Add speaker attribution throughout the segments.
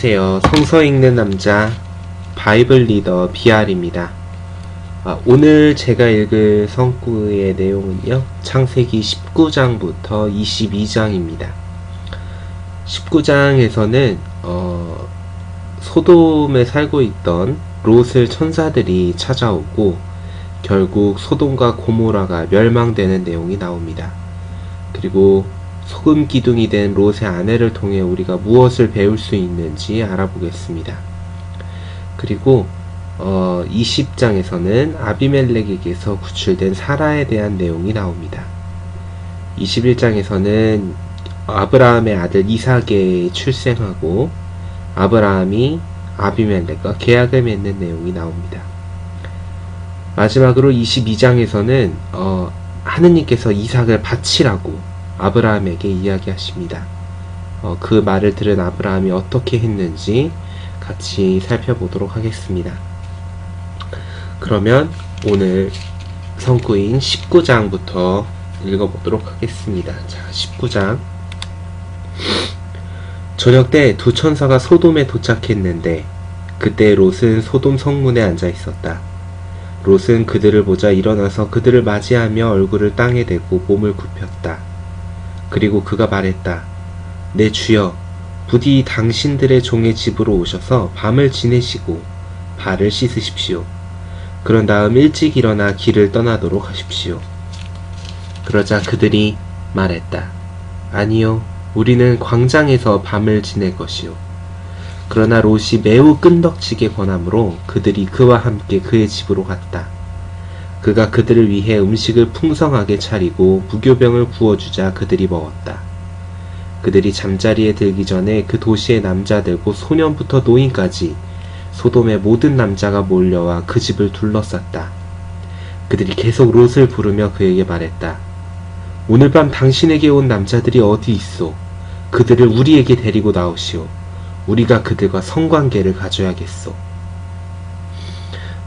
Speaker 1: 안녕하세요. 성서 읽는 남자 바이블 리더 BR입니다. 오늘 제가 읽을 성구의 내용은요, 창세기 19장부터 22장입니다. 19장에서는 소돔에 살고 있던 롯을 천사들이 찾아오고 결국 소돔과 고모라가 멸망되는 내용이 나옵니다. 그리고 소금 기둥이 된 롯의 아내를 통해 우리가 무엇을 배울 수 있는지 알아보겠습니다. 그리고 20장에서는 아비멜렉에게서 구출된 사라에 대한 내용이 나옵니다. 21장에서는 아브라함의 아들 이삭이 출생하고 아브라함이 아비멜렉과 계약을 맺는 내용이 나옵니다. 마지막으로 22장에서는 하느님께서 이삭을 바치라고 아브라함에게 이야기하십니다. 그 말을 들은 아브라함이 어떻게 했는지 같이 살펴보도록 하겠습니다. 그러면 오늘 성구인 19장부터 읽어보도록 하겠습니다. 자, 19장. 저녁 때 두 천사가 소돔에 도착했는데 그때 롯은 소돔 성문에 앉아 있었다. 롯은 그들을 보자 일어나서 그들을 맞이하며 얼굴을 땅에 대고 몸을 굽혔다. 그리고 그가 말했다. 내 주여, 부디 당신들의 종의 집으로 오셔서 밤을 지내시고 발을 씻으십시오. 그런 다음 일찍 일어나 길을 떠나도록 하십시오. 그러자 그들이 말했다. 아니요, 우리는 광장에서 밤을 지낼 것이요. 그러나 롯이 매우 끈덕지게 권하므로 그들이 그와 함께 그의 집으로 갔다. 그가 그들을 위해 음식을 풍성하게 차리고 무교병을 부어주자 그들이 먹었다. 그들이 잠자리에 들기 전에 그 도시의 남자들 곧 소년부터 노인까지 소돔의 모든 남자가 몰려와 그 집을 둘러쌌다. 그들이 계속 롯을 부르며 그에게 말했다. 오늘 밤 당신에게 온 남자들이 어디 있소? 그들을 우리에게 데리고 나오시오. 우리가 그들과 성관계를 가져야겠소.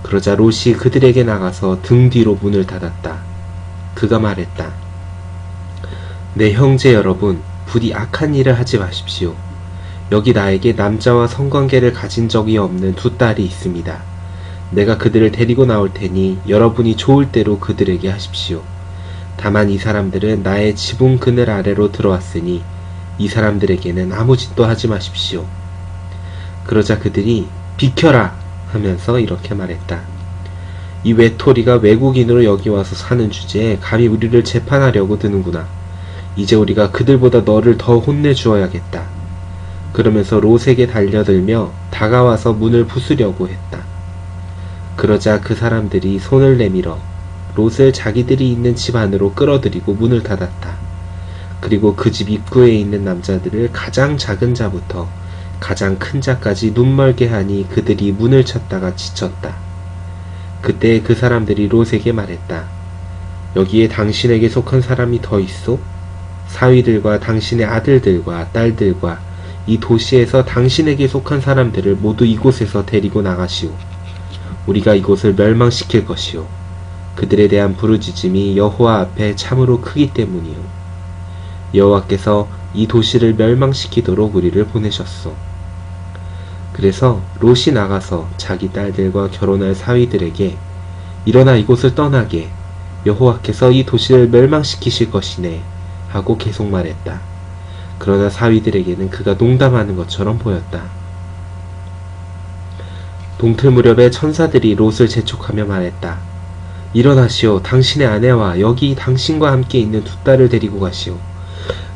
Speaker 1: 그러자 롯이 그들에게 나가서 등 뒤로 문을 닫았다. 그가 말했다. 내 형제 여러분, 부디 악한 일을 하지 마십시오. 여기 나에게 남자와 성관계를 가진 적이 없는 두 딸이 있습니다. 내가 그들을 데리고 나올 테니 여러분이 좋을 대로 그들에게 하십시오. 다만 이 사람들은 나의 지붕 그늘 아래로 들어왔으니 이 사람들에게는 아무 짓도 하지 마십시오. 그러자 그들이 비켜라! 하면서 이렇게 말했다. 이 외톨이가 외국인으로 여기 와서 사는 주제에 감히 우리를 재판하려고 드는구나. 이제 우리가 그들보다 너를 더 혼내주어야겠다. 그러면서 롯에게 달려들며 다가와서 문을 부수려고 했다. 그러자 그 사람들이 손을 내밀어 롯을 자기들이 있는 집 안으로 끌어들이고 문을 닫았다. 그리고 그 집 입구에 있는 남자들을 가장 작은 자부터 가장 큰 자까지 눈멀게 하니 그들이 문을 찾다가 지쳤다. 그때 그 사람들이 롯에게 말했다. 여기에 당신에게 속한 사람이 더 있소? 사위들과 당신의 아들들과 딸들과 이 도시에서 당신에게 속한 사람들을 모두 이곳에서 데리고 나가시오. 우리가 이곳을 멸망시킬 것이오. 그들에 대한 부르짖음이 여호와 앞에 참으로 크기 때문이오. 여호와께서 이 도시를 멸망시키도록 우리를 보내셨소. 그래서 롯이 나가서 자기 딸들과 결혼할 사위들에게 일어나 이곳을 떠나게, 여호와께서 이 도시를 멸망시키실 것이네 하고 계속 말했다. 그러나 사위들에게는 그가 농담하는 것처럼 보였다. 동틀 무렵에 천사들이 롯을 재촉하며 말했다. 일어나시오. 당신의 아내와 여기 당신과 함께 있는 두 딸을 데리고 가시오.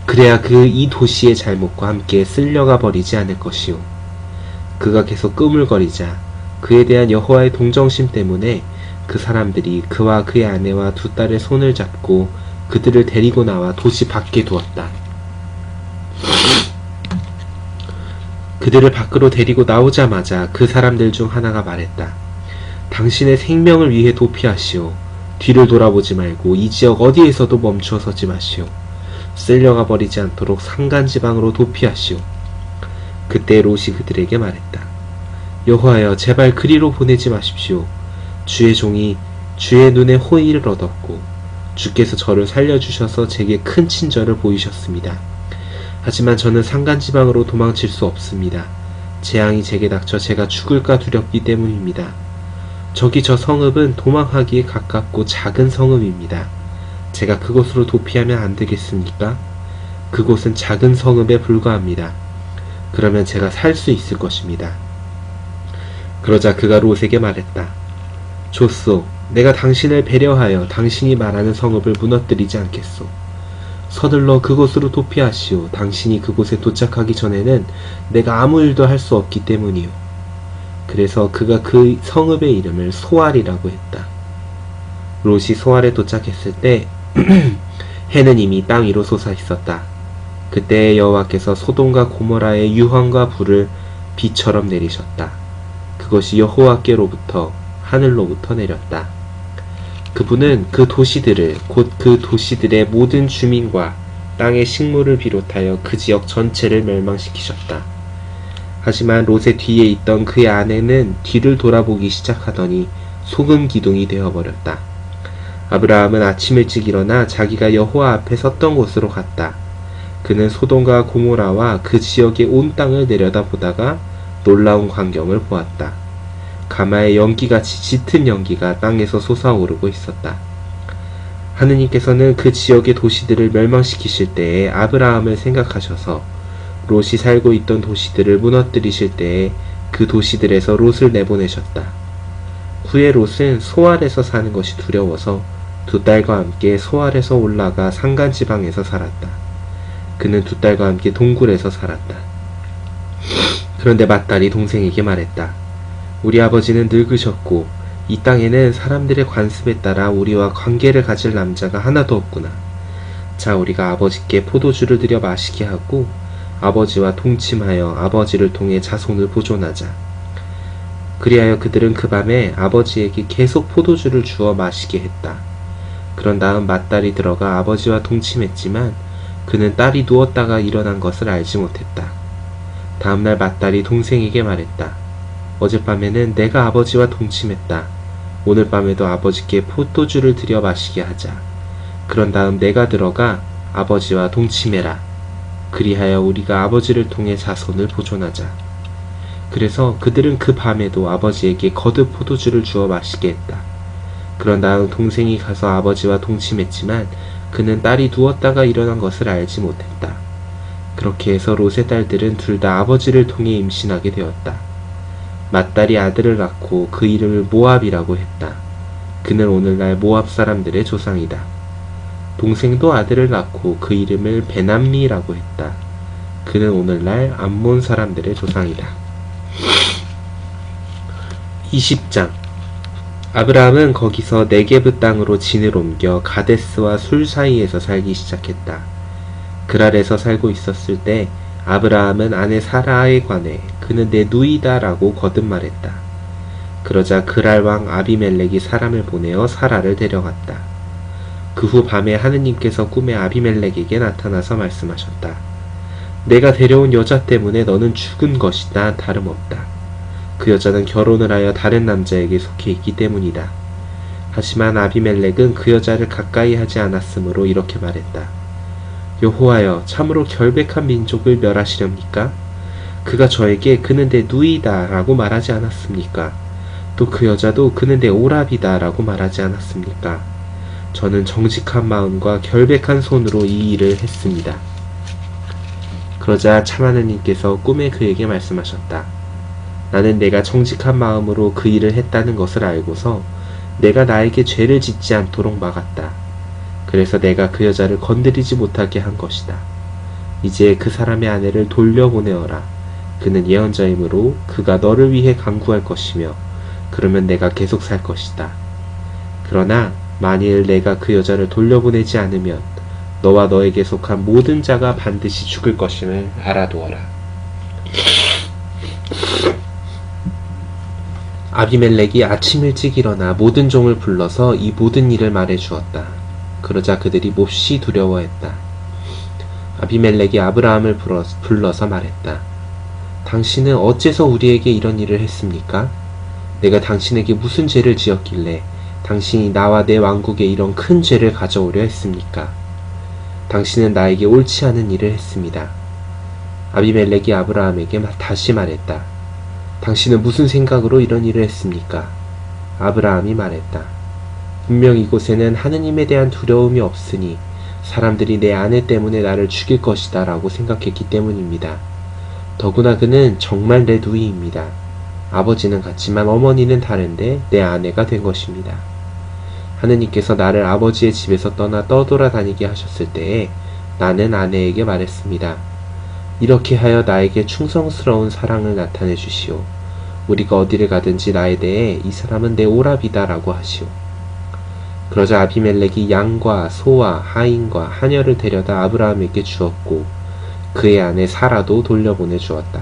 Speaker 1: 그래야 이 도시의 잘못과 함께 쓸려가 버리지 않을 것이오. 그가 계속 꾸물거리자 그에 대한 여호와의 동정심 때문에 그 사람들이 그와 그의 아내와 두 딸의 손을 잡고 그들을 데리고 나와 도시 밖에 두었다. 그들을 밖으로 데리고 나오자마자 그 사람들 중 하나가 말했다. 당신의 생명을 위해 도피하시오. 뒤를 돌아보지 말고 이 지역 어디에서도 멈추어 서지 마시오. 쓸려가 버리지 않도록 산간지방으로 도피하시오. 그때 롯이 그들에게 말했다. 여호와여, 제발 그리로 보내지 마십시오. 주의 종이 주의 눈에 호의를 얻었고 주께서 저를 살려주셔서 제게 큰 친절을 보이셨습니다. 하지만 저는 산간지방으로 도망칠 수 없습니다. 재앙이 제게 닥쳐 제가 죽을까 두렵기 때문입니다. 저기 저 성읍은 도망하기에 가깝고 작은 성읍입니다. 제가 그곳으로 도피하면 안 되겠습니까? 그곳은 작은 성읍에 불과합니다. 그러면 제가 살 수 있을 것입니다. 그러자 그가 롯에게 말했다. 좋소. 내가 당신을 배려하여 당신이 말하는 성읍을 무너뜨리지 않겠소. 서둘러 그곳으로 도피하시오. 당신이 그곳에 도착하기 전에는 내가 아무 일도 할 수 없기 때문이오. 그래서 그가 그 성읍의 이름을 소알이라고 했다. 롯이 소알에 도착했을 때 해는 이미 땅 위로 솟아 있었다. 그때 여호와께서 소돔과 고모라의 유황과 불을 비처럼 내리셨다. 그것이 여호와께로부터 하늘로부터 내렸다. 그분은 그 도시들을 곧 그 도시들의 모든 주민과 땅의 식물을 비롯하여 그 지역 전체를 멸망시키셨다. 하지만 롯의 뒤에 있던 그의 아내는 뒤를 돌아보기 시작하더니 소금 기둥이 되어버렸다. 아브라함은 아침 일찍 일어나 자기가 여호와 앞에 섰던 곳으로 갔다. 그는 소돔과 고모라와 그 지역의 온 땅을 내려다보다가 놀라운 광경을 보았다. 가마의 연기같이 짙은 연기가 땅에서 솟아오르고 있었다. 하느님께서는 그 지역의 도시들을 멸망시키실 때에 아브라함을 생각하셔서 롯이 살고 있던 도시들을 무너뜨리실 때에 그 도시들에서 롯을 내보내셨다. 후에 롯은 소알에서 사는 것이 두려워서 두 딸과 함께 소알에서 올라가 산간지방에서 살았다. 그는 두 딸과 함께 동굴에서 살았다. 그런데 맏딸이 동생에게 말했다. 우리 아버지는 늙으셨고 이 땅에는 사람들의 관습에 따라 우리와 관계를 가질 남자가 하나도 없구나. 자, 우리가 아버지께 포도주를 들여 마시게 하고 아버지와 동침하여 아버지를 통해 자손을 보존하자. 그리하여 그들은 그 밤에 아버지에게 계속 포도주를 주어 마시게 했다. 그런 다음 맏딸이 들어가 아버지와 동침했지만 그는 딸이 누웠다가 일어난 것을 알지 못했다. 다음날 맏딸이 동생에게 말했다. 어젯밤에는 내가 아버지와 동침했다. 오늘 밤에도 아버지께 포도주를 들여 마시게 하자. 그런 다음 내가 들어가 아버지와 동침해라. 그리하여 우리가 아버지를 통해 자손을 보존하자. 그래서 그들은 그 밤에도 아버지에게 거듭 포도주를 주어 마시게 했다. 그런 다음 동생이 가서 아버지와 동침했지만 그는 딸이 누웠다가 일어난 것을 알지 못했다. 그렇게 해서 롯의 딸들은 둘 다 아버지를 통해 임신하게 되었다. 맏딸이 아들을 낳고 그 이름을 모압이라고 했다. 그는 오늘날 모압 사람들의 조상이다. 동생도 아들을 낳고 그 이름을 베남미라고 했다. 그는 오늘날 암몬 사람들의 조상이다. 20장. 아브라함은 거기서 네게브 땅으로 진을 옮겨 가데스와 술 사이에서 살기 시작했다. 그랄에서 살고 있었을 때 아브라함은 아내 사라에 관해 그는 내 누이다 라고 거듭 말했다. 그러자 그랄 왕 아비멜렉이 사람을 보내어 사라를 데려갔다. 그 후 밤에 하느님께서 꿈에 아비멜렉에게 나타나서 말씀하셨다. 내가 데려온 여자 때문에 너는 죽은 것이다. 다름없다. 그 여자는 결혼을 하여 다른 남자에게 속해 있기 때문이다. 하지만 아비멜렉은 그 여자를 가까이 하지 않았으므로 이렇게 말했다. 여호와여, 참으로 결백한 민족을 멸하시렵니까? 그가 저에게 그는 내 누이다 라고 말하지 않았습니까? 또 그 여자도 그는 내 오랍이다 라고 말하지 않았습니까? 저는 정직한 마음과 결백한 손으로 이 일을 했습니다. 그러자 참 하느님께서 꿈에 그에게 말씀하셨다. 나는 내가 정직한 마음으로 그 일을 했다는 것을 알고서 내가 나에게 죄를 짓지 않도록 막았다. 그래서 내가 그 여자를 건드리지 못하게 한 것이다. 이제 그 사람의 아내를 돌려보내어라. 그는 예언자이므로 그가 너를 위해 간구할 것이며 그러면 내가 계속 살 것이다. 그러나 만일 내가 그 여자를 돌려보내지 않으면 너와 너에게 속한 모든 자가 반드시 죽을 것임을 알아두어라. 아비멜렉이 아침 일찍 일어나 모든 종을 불러서 이 모든 일을 말해 주었다. 그러자 그들이 몹시 두려워했다. 아비멜렉이 아브라함을 불러서 말했다. 당신은 어째서 우리에게 이런 일을 했습니까? 내가 당신에게 무슨 죄를 지었길래 당신이 나와 내 왕국에 이런 큰 죄를 가져오려 했습니까? 당신은 나에게 옳지 않은 일을 했습니다. 아비멜렉이 아브라함에게 다시 말했다. 당신은 무슨 생각으로 이런 일을 했습니까? 아브라함이 말했다. 분명 이곳에는 하느님에 대한 두려움이 없으니 사람들이 내 아내 때문에 나를 죽일 것이다 라고 생각했기 때문입니다. 더구나 그는 정말 내 누이입니다. 아버지는 같지만 어머니는 다른데 내 아내가 된 것입니다. 하느님께서 나를 아버지의 집에서 떠나 떠돌아다니게 하셨을 때에 나는 아내에게 말했습니다. 이렇게 하여 나에게 충성스러운 사랑을 나타내 주시오. 우리가 어디를 가든지 나에 대해 이 사람은 내 오라비다 라고 하시오. 그러자 아비멜렉이 양과 소와 하인과 하녀를 데려다 아브라함에게 주었고 그의 아내 사라도 돌려보내 주었다.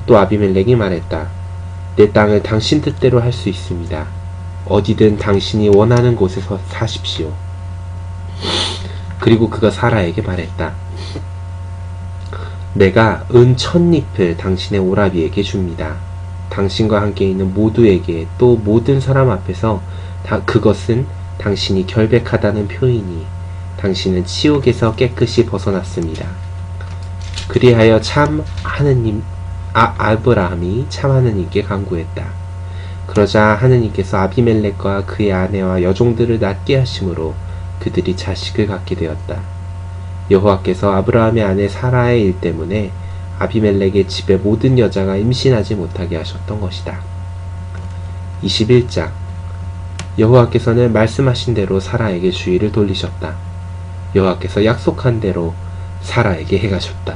Speaker 1: 또 아비멜렉이 말했다. 내 땅을 당신 뜻대로 할 수 있습니다. 어디든 당신이 원하는 곳에서 사십시오. 그리고 그가 사라에게 말했다. 내가 은 1000잎을 당신의 오라비에게 줍니다. 당신과 함께 있는 모두에게 또 모든 사람 앞에서 그것은 당신이 결백하다는 표이니 당신은 치욕에서 깨끗이 벗어났습니다. 그리하여 참 하느님 아브라함이 참 하느님께 간구했다. 그러자 하느님께서 아비멜렉과 그의 아내와 여종들을 낫게 하심으로 그들이 자식을 갖게 되었다. 여호와께서 아브라함의 아내 사라의 일 때문에 아비멜렉의 집의 모든 여자가 임신하지 못하게 하셨던 것이다. 21장 여호와께서는 말씀하신 대로 사라에게 주의를 돌리셨다. 여호와께서 약속한 대로 사라에게 행하셨다.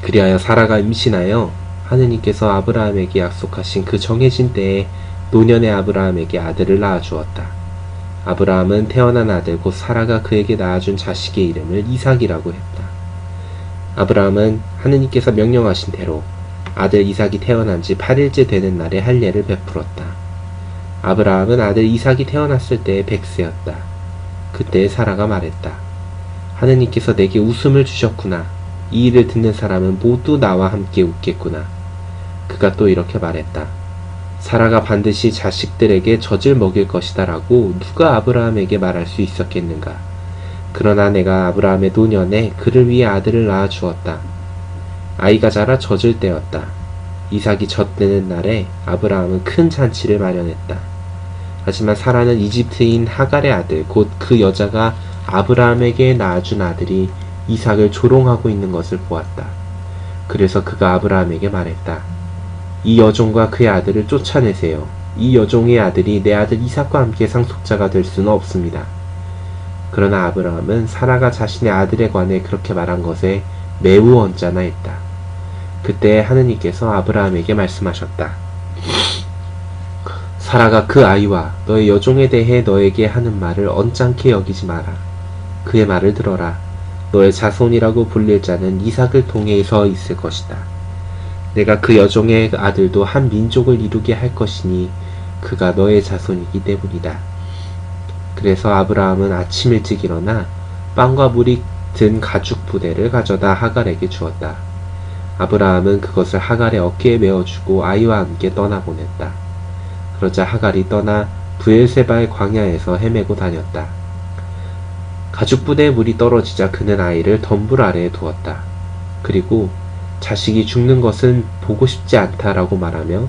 Speaker 1: 그리하여 사라가 임신하여 하느님께서 아브라함에게 약속하신 그 정해진 때에 노년의 아브라함에게 아들을 낳아주었다. 아브라함은 태어난 아들 곧 사라가 그에게 낳아준 자식의 이름을 이삭이라고 했다. 아브라함은 하느님께서 명령하신 대로 아들 이삭이 태어난 지 8일째 되는 날에 할례를 베풀었다. 아브라함은 아들 이삭이 태어났을 때에 100세였다. 그때 사라가 말했다. 하느님께서 내게 웃음을 주셨구나. 이 일을 듣는 사람은 모두 나와 함께 웃겠구나. 그가 또 이렇게 말했다. 사라가 반드시 자식들에게 젖을 먹일 것이다 라고 누가 아브라함에게 말할 수 있었겠는가. 그러나 내가 아브라함의 노년에 그를 위해 아들을 낳아 주었다. 아이가 자라 젖을 때였다. 이삭이 젖되는 날에 아브라함은 큰 잔치를 마련했다. 하지만 사라는 이집트인 하갈의 아들 곧 그 여자가 아브라함에게 낳아준 아들이 이삭을 조롱하고 있는 것을 보았다. 그래서 그가 아브라함에게 말했다. 이 여종과 그의 아들을 쫓아내세요. 이 여종의 아들이 내 아들 이삭과 함께 상속자가 될 수는 없습니다. 그러나 아브라함은 사라가 자신의 아들에 관해 그렇게 말한 것에 매우 언짢아했다. 그때 하느님께서 아브라함에게 말씀하셨다. 사라가 그 아이와 너의 여종에 대해 너에게 하는 말을 언짢게 여기지 마라. 그의 말을 들어라. 너의 자손이라고 불릴 자는 이삭을 통해서 있을 것이다. 내가 그 여종의 아들도 한 민족을 이루게 할 것이니 그가 너의 자손이기 때문이다. 그래서 아브라함은 아침 일찍 일어나 빵과 물이 든 가죽 부대를 가져다 하갈에게 주었다. 아브라함은 그것을 하갈의 어깨에 메어주고 아이와 함께 떠나보냈다. 그러자 하갈이 떠나 브엘세바의 광야에서 헤매고 다녔다. 가죽 부대에 물이 떨어지자 그는 아이를 덤불 아래에 두었다. 그리고 자식이 죽는 것은 보고 싶지 않다라고 말하며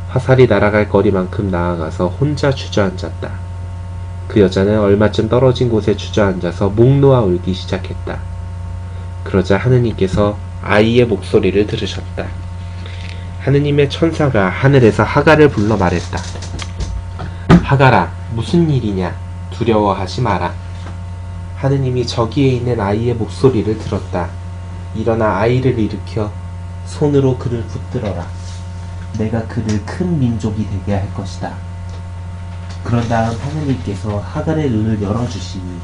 Speaker 1: 화살이 날아갈 거리만큼 나아가서 혼자 주저앉았다. 그 여자는 얼마쯤 떨어진 곳에 주저앉아서 목 놓아 울기 시작했다. 그러자 하느님께서 아이의 목소리를 들으셨다. 하느님의 천사가 하늘에서 하갈을 불러 말했다. 하갈아, 무슨 일이냐? 두려워하지 마라. 하느님이 저기에 있는 아이의 목소리를 들었다. 일어나 아이를 일으켜 손으로 그를 붙들어라. 내가 그를 큰 민족이 되게 할 것이다. 그런 다음 하느님께서 하갈의 눈을 열어주시니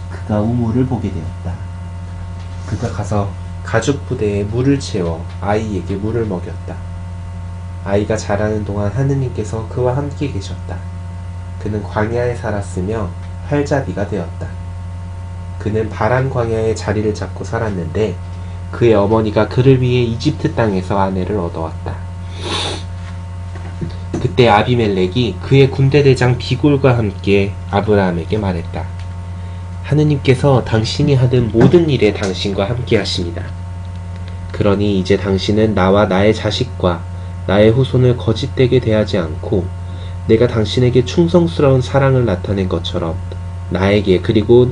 Speaker 1: 그가 우물을 보게 되었다. 그가 가서 가죽 부대에 물을 채워 아이에게 물을 먹였다. 아이가 자라는 동안 하느님께서 그와 함께 계셨다. 그는 광야에 살았으며 활자비가 되었다. 그는 바란 광야에 자리를 잡고 살았는데 그의 어머니가 그를 위해 이집트 땅에서 아내를 얻어왔다. 그때 아비멜렉이 그의 군대 대장 비골과 함께 아브라함에게 말했다. 하느님께서 당신이 하는 모든 일에 당신과 함께 하십니다. 그러니 이제 당신은 나와 나의 자식과 나의 후손을 거짓되게 대하지 않고 내가 당신에게 충성스러운 사랑을 나타낸 것처럼 나에게 그리고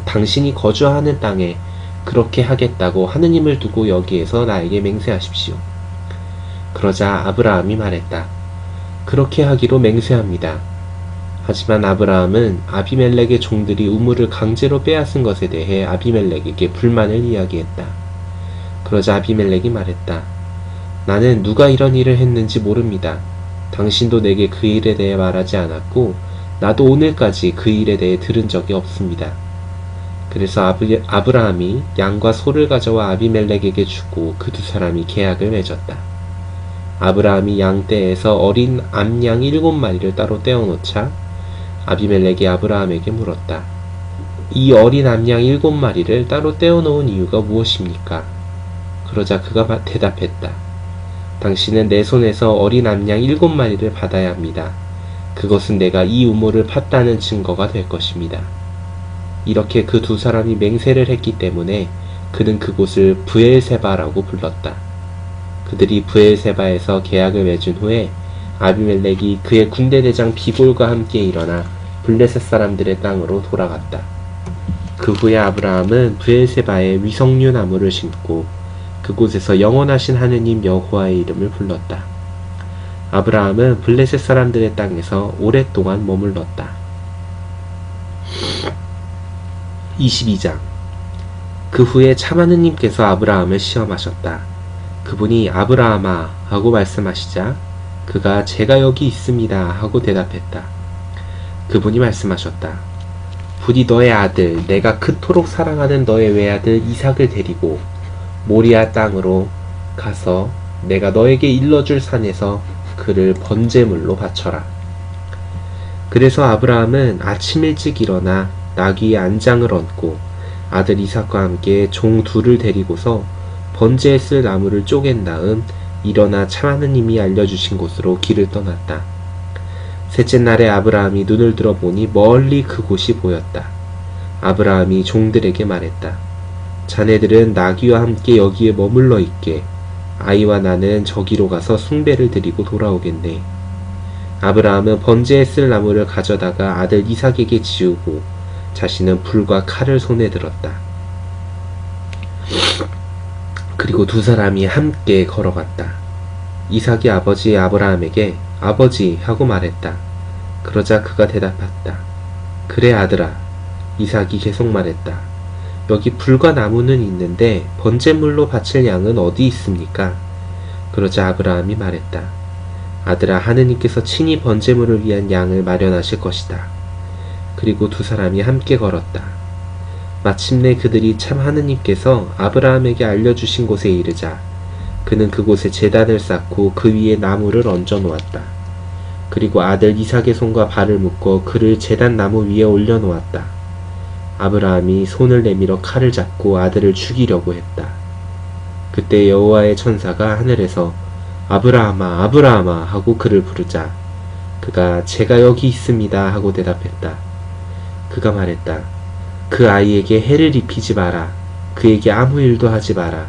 Speaker 1: 당신이 거주하는 땅에 그렇게 하겠다고 하느님을 두고 여기에서 나에게 맹세하십시오. 그러자 아브라함이 말했다. 그렇게 하기로 맹세합니다. 하지만 아브라함은 아비멜렉의 종들이 우물을 강제로 빼앗은 것에 대해 아비멜렉에게 불만을 이야기했다. 그러자 아비멜렉이 말했다. 나는 누가 이런 일을 했는지 모릅니다. 당신도 내게 그 일에 대해 말하지 않았고 나도 오늘까지 그 일에 대해 들은 적이 없습니다. 그래서 아브라함이 양과 소를 가져와 아비멜렉에게 주고 그 두 사람이 계약을 맺었다. 아브라함이 양떼에서 어린 암양 7마리를 따로 떼어놓자 아비멜렉이 아브라함에게 물었다. 이 어린 암양 7마리를 따로 떼어놓은 이유가 무엇입니까? 그러자 그가 대답했다. 당신은 내 손에서 어린 암양 7마리를 받아야 합니다. 그것은 내가 이 우물을 팠다는 증거가 될 것입니다. 이렇게 그 두 사람이 맹세를 했기 때문에 그는 그곳을 브엘세바라고 불렀다. 그들이 브엘세바에서 계약을 맺은 후에 아비멜렉이 그의 군대대장 비볼과 함께 일어나 블레셋 사람들의 땅으로 돌아갔다. 그 후에 아브라함은 브엘세바에 위석류 나무를 심고 그곳에서 영원하신 하느님 여호와의 이름을 불렀다. 아브라함은 블레셋 사람들의 땅에서 오랫동안 머물렀다. 22장. 그 후에 참 하느님께서 아브라함을 시험하셨다. 그분이 아브라함아 하고 말씀하시자 그가 제가 여기 있습니다 하고 대답했다. 그분이 말씀하셨다. 부디 너의 아들 내가 그토록 사랑하는 너의 외아들 이삭을 데리고 모리아 땅으로 가서 내가 너에게 일러줄 산에서 그를 번제물로 바쳐라. 그래서 아브라함은 아침 일찍 일어나 나귀의 안장을 얹고 아들 이삭과 함께 종 둘을 데리고서 번제에 쓸 나무를 쪼갠 다음 일어나 참 하느님이 알려주신 곳으로 길을 떠났다. 셋째 날에 아브라함이 눈을 들어보니 멀리 그곳이 보였다. 아브라함이 종들에게 말했다. 자네들은 나귀와 함께 여기에 머물러 있게 아이와 나는 저기로 가서 숭배를 드리고 돌아오겠네. 아브라함은 번제에 쓸 나무를 가져다가 아들 이삭에게 지우고 자신은 불과 칼을 손에 들었다. 그리고 두 사람이 함께 걸어갔다. 이삭이 아버지 아브라함에게 아버지 하고 말했다. 그러자 그가 대답했다. 그래 아들아. 이삭이 계속 말했다. 여기 불과 나무는 있는데 번제물로 바칠 양은 어디 있습니까? 그러자 아브라함이 말했다. 아들아, 하느님께서 친히 번제물을 위한 양을 마련하실 것이다. 그리고 두 사람이 함께 걸었다. 마침내 그들이 참 하느님께서 아브라함에게 알려주신 곳에 이르자 그는 그곳에 제단을 쌓고 그 위에 나무를 얹어 놓았다. 그리고 아들 이삭의 손과 발을 묶어 그를 제단 나무 위에 올려 놓았다. 아브라함이 손을 내밀어 칼을 잡고 아들을 죽이려고 했다. 그때 여호와의 천사가 하늘에서 아브라함아 아브라함아 하고 그를 부르자 그가 제가 여기 있습니다 하고 대답했다. 그가 말했다. 그 아이에게 해를 입히지 마라. 그에게 아무 일도 하지 마라.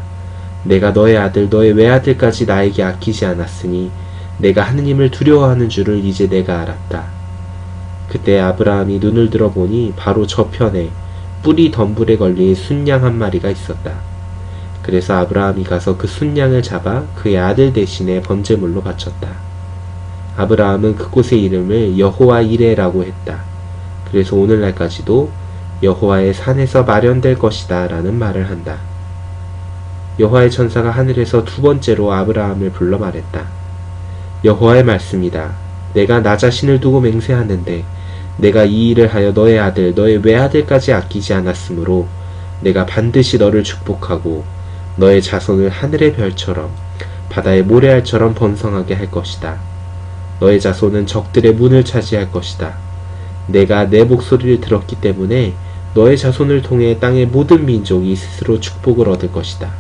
Speaker 1: 내가 너의 아들 너의 외아들까지 나에게 아끼지 않았으니 내가 하느님을 두려워하는 줄을 이제 내가 알았다. 그때 아브라함이 눈을 들어보니 바로 저편에 뿔이 덤불에 걸린 순양 한 마리가 있었다. 그래서 아브라함이 가서 그 순양을 잡아 그의 아들 대신에 번제물로 바쳤다. 아브라함은 그곳의 이름을 여호와 이레라고 했다. 그래서 오늘날까지도 여호와의 산에서 마련될 것이다 라는 말을 한다. 여호와의 천사가 하늘에서 두 번째로 아브라함을 불러 말했다. 여호와의 말씀이다. 내가 나 자신을 두고 맹세하는데 내가 이 일을 하여 너의 아들 너의 외아들까지 아끼지 않았으므로 내가 반드시 너를 축복하고 너의 자손을 하늘의 별처럼 바다의 모래알처럼 번성하게 할 것이다. 너의 자손은 적들의 문을 차지할 것이다. 내가 내 목소리를 들었기 때문에 너의 자손을 통해 땅의 모든 민족이 스스로 축복을 얻을 것이다.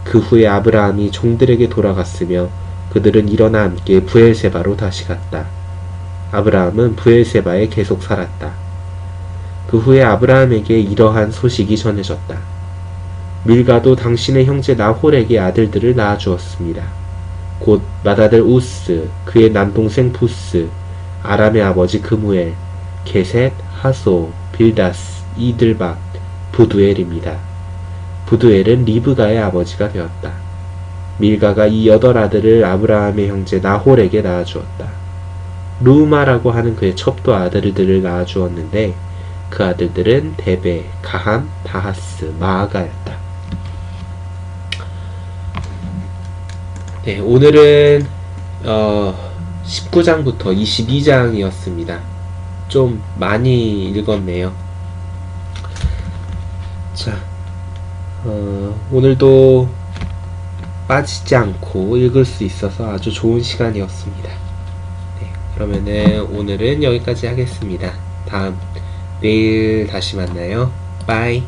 Speaker 1: 그 후에 아브라함이 종들에게 돌아갔으며 그들은 일어나 함께 브엘세바로 다시 갔다. 아브라함은 브엘세바에 계속 살았다. 그 후에 아브라함에게 이러한 소식이 전해졌다. 밀가도 당신의 형제 나홀에게 아들들을 낳아주었습니다. 곧 맏아들 우스, 그의 남동생 부스, 아람의 아버지 그무엘, 게셋, 하소, 빌다스, 이들박, 부두엘입니다. 부두엘은 리브가의 아버지가 되었다. 밀가가 이 8 아들을 아브라함의 형제 나홀에게 낳아주었다. 루마라고 하는 그의 첩도 아들들을 낳아주었는데 그 아들들은 데베, 가함, 다하스, 마아가였다. 네, 오늘은 19장부터 22장이었습니다. 좀 많이 읽었네요. 자, 오늘도 빠지지 않고 읽을 수 있어서 아주 좋은 시간이었습니다. 네, 그러면은 오늘은 여기까지 하겠습니다. 내일 다시 만나요. 바이.